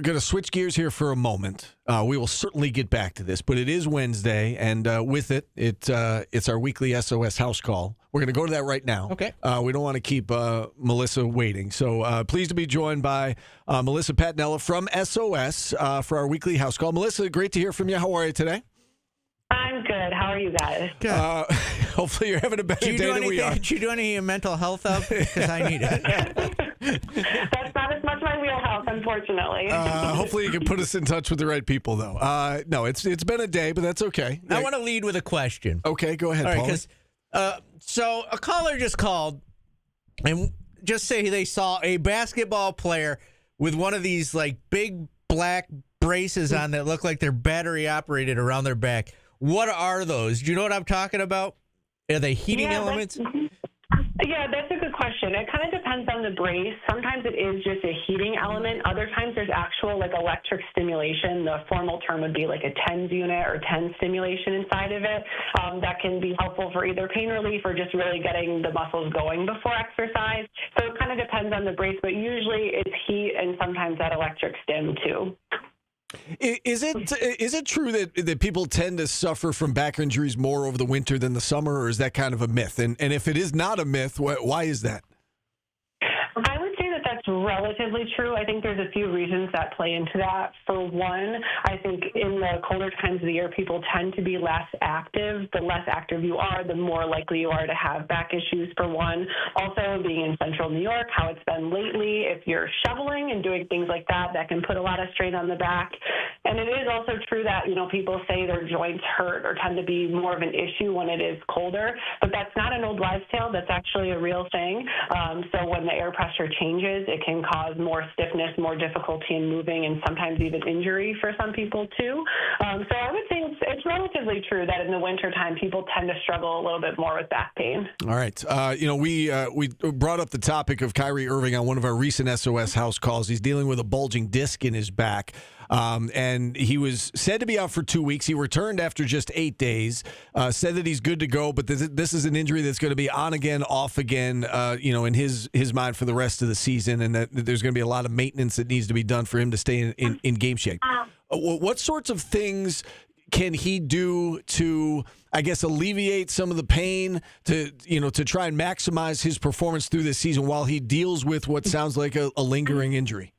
going to switch gears here for a moment. We will certainly get back to this, but it is Wednesday, and with it, it's our weekly SOS house call. We're going to go to that right now. Okay. We don't want to keep Melissa waiting. So pleased to be joined by Melissa Patnella from SOS for our weekly house call. Melissa, great to hear from you. How are you today? I'm good. How are you guys? Good. Hopefully you're having a better day than we are. Did you do any mental health help? Because I need it. That's not as much my wheelhouse, unfortunately. Hopefully you can put us in touch with the right people, though. No, it's been a day, but that's okay. I want to lead with a question. Okay, go ahead, All right, Paulie. because so a caller just called and just say they saw a basketball player with one of these like big black braces on that look like they're battery operated around their back. What are those? Do you know what I'm talking about? Are they heating elements? Yeah, that's a good question. It kind of depends on the brace. Sometimes it is just a heating element. Other times there's actual like electric stimulation. The formal term would be like a TENS unit or TENS stimulation inside of it. That can be helpful for either pain relief or just really getting the muscles going before exercise. So it kind of depends on the brace, but usually it's heat and sometimes that electric stim too. Is it true that people tend to suffer from back injuries more over the winter than the summer, or is that kind of a myth? And if it is not a myth, why is that? I would say that that's relatively true. I think there's a few reasons that play into that. For one, I think in the colder times of the year, people tend to be less active. The less active you are, the more likely you are to have back issues, for one. Also, being in central New York, how it's been lately, if you're shoveling and doing things like that, that can put a lot of strain on the back. And it is also true that, people say their joints hurt or tend to be more of an issue when it is colder, but that's not an old wives' tale. That's actually a real thing. So when the air pressure changes, it can cause more stiffness, more difficulty in moving, and sometimes even injury for some people too. So I would say it's relatively true that in the wintertime, people tend to struggle a little bit more with back pain. All right. We brought up the topic of Kyrie Irving on one of our recent SOS house calls. He's dealing with a bulging disc in his back. And he was said to be out for 2 weeks. He returned after just 8 days, said that he's good to go, but this is an injury that's going to be on again, off again, in his mind for the rest of the season, and that there's going to be a lot of maintenance that needs to be done for him to stay in game shape. What sorts of things can he do to, I guess, alleviate some of the pain to try and maximize his performance through this season while he deals with what sounds like a lingering injury?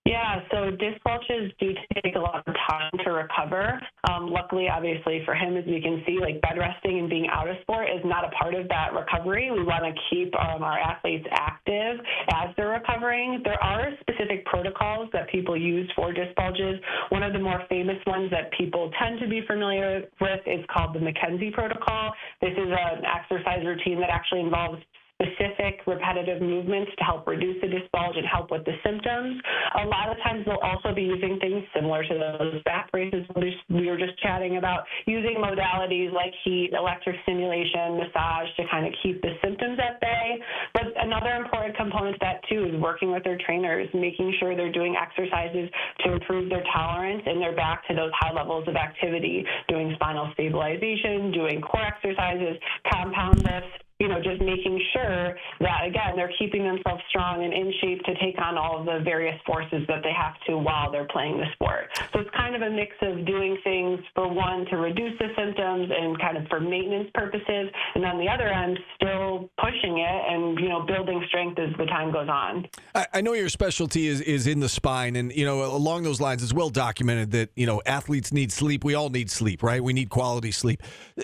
Yeah, so disc bulges do take a lot of time to recover. Luckily, obviously, for him, as we can see, like bed resting and being out of sport is not a part of that recovery. We want to keep our athletes active as they're recovering. There are specific protocols that people use for disc bulges. One of the more famous ones that people tend to be familiar with is called the McKenzie protocol. This is an exercise routine that actually involves specific repetitive movements to help reduce the disc bulge and help with the symptoms. A lot of times they'll also be using things similar to those back braces we were just chatting about, using modalities like heat, electric stimulation, massage to kind of keep the symptoms at bay. But another important component to that too is working with their trainers, making sure they're doing exercises to improve their tolerance and they're back to those high levels of activity, doing spinal stabilization, doing core exercises, compound lifts, just making sure that, again, they're keeping themselves strong and in shape to take on all of the various forces that they have to while they're playing the sport. So it's kind of a mix of doing things, for one, to reduce the symptoms and kind of for maintenance purposes, and on the other end, still pushing it and, building strength as the time goes on. I know your specialty is in the spine, and, along those lines, it's well documented that, athletes need sleep. We all need sleep, right? We need quality sleep.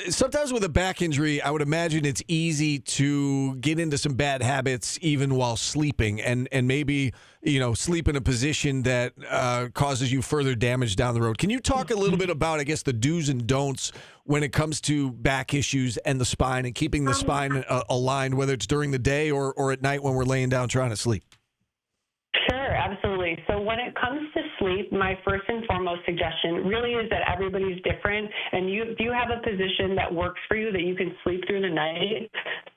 Sometimes with a back injury, I would imagine it's easy to get into some bad habits even while sleeping and maybe, sleep in a position that causes you further damage down the road. Can you talk a little bit about, I guess, the do's and don'ts when it comes to back issues and the spine and keeping the spine aligned, whether it's during the day or at night when we're laying down trying to sleep? Sure, absolutely. So when it comes to sleep, my first and foremost suggestion really is that everybody's different, and if you have a position that works for you that you can sleep through the night,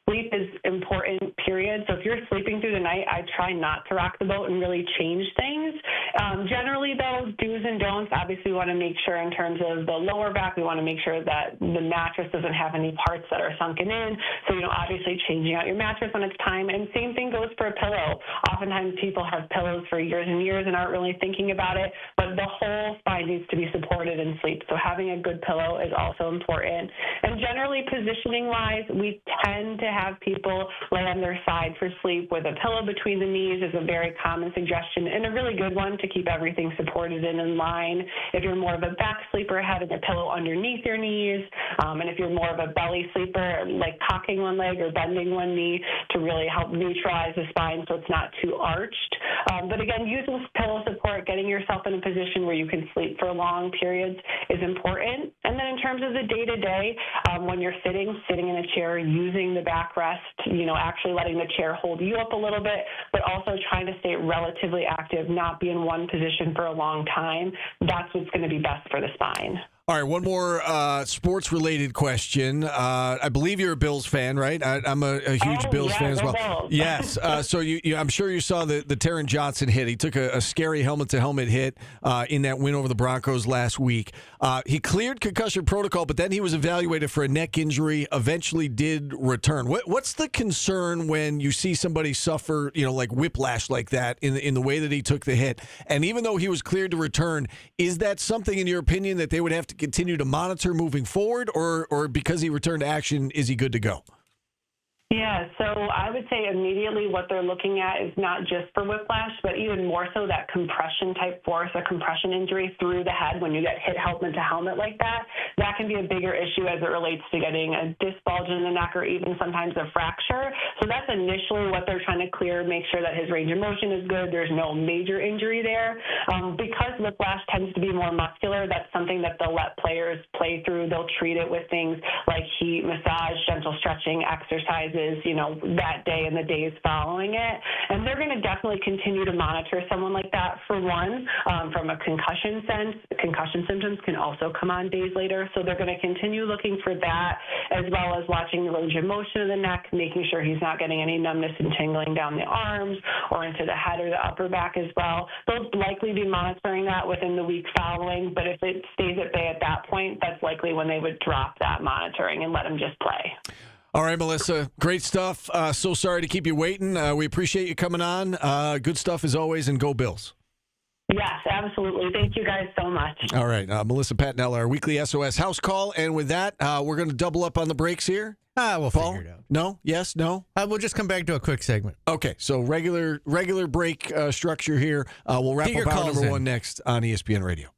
sleep is important, period. So if you're sleeping through the night, I try not to rock the boat and really change things. Generally, though, do's and don'ts, obviously we want to make sure in terms of the lower back, we want to make sure that the mattress doesn't have any parts that are sunken in. So, obviously changing out your mattress when it's time. And same thing goes for a pillow. Oftentimes people have pillows for years and years and aren't really thinking about it, but the whole spine needs to be supported in sleep. So having a good pillow is also important. And generally, positioning-wise, we tend to have people lay on their side for sleep with a pillow between the knees is a very common suggestion and a really good one to keep everything supported and in line. If you're more of a back sleeper, having a pillow underneath your knees, and if you're more of a belly sleeper, like cocking one leg or bending one knee to really help neutralize the spine so it's not too arched. But again, using pillow support, getting yourself in a position where you can sleep for long periods is important. And then in terms of the day-to-day, when you're sitting in a chair, using the backrest, actually letting the chair hold you up a little bit, but also trying to stay relatively active, not be in one position for a long time. That's what's going to be best for the spine. All right, one more sports-related question. I believe you're a Bills fan, right? I'm a huge Bills fan as well. Bills. Yes. So I'm sure you saw the Taron Johnson hit. He took a scary helmet-to-helmet hit in that win over the Broncos last week. He cleared concussion protocol, but then he was evaluated for a neck injury, eventually did return. What's the concern when you see somebody suffer, like whiplash like that in the way that he took the hit? And even though he was cleared to return, is that something, in your opinion, that they would have to continue to monitor moving forward, or because he returned to action, is he good to go? Yeah, so I would say immediately what they're looking at is not just for whiplash, but even more so that compression type force, a compression injury through the head when you get hit helmet to helmet like that. That can be a bigger issue as it relates to getting a disc bulge in the neck or even sometimes a fracture. So that's initially what they're trying to clear, make sure that his range of motion is good, there's no major injury there. Because whiplash tends to be more muscular, that's something that they'll let players play through. They'll treat it with things like heat, massage, gentle stretching, exercises, that day and the days following it. And they're going to definitely continue to monitor someone like that for one, from a concussion sense. Concussion symptoms can also come on days later. So they're going to continue looking for that, as well as watching the range of motion of the neck, making sure he's not getting any numbness and tingling down the arms or into the head or the upper back as well. They'll likely be monitoring that within the week following, but if it stays at bay at that point, that's likely when they would drop that monitoring and let him just play. All right, Melissa, great stuff. So sorry to keep you waiting. We appreciate you coming on. Good stuff as always, and go Bills. Yes, absolutely. Thank you guys so much. All right, Melissa Patnella, our weekly SOS house call. And with that, we're going to double up on the breaks here. We'll figure it out. No? Yes? No? We'll just come back to a quick segment. Okay, so regular break structure here. We'll wrap up hour number one next on ESPN Radio.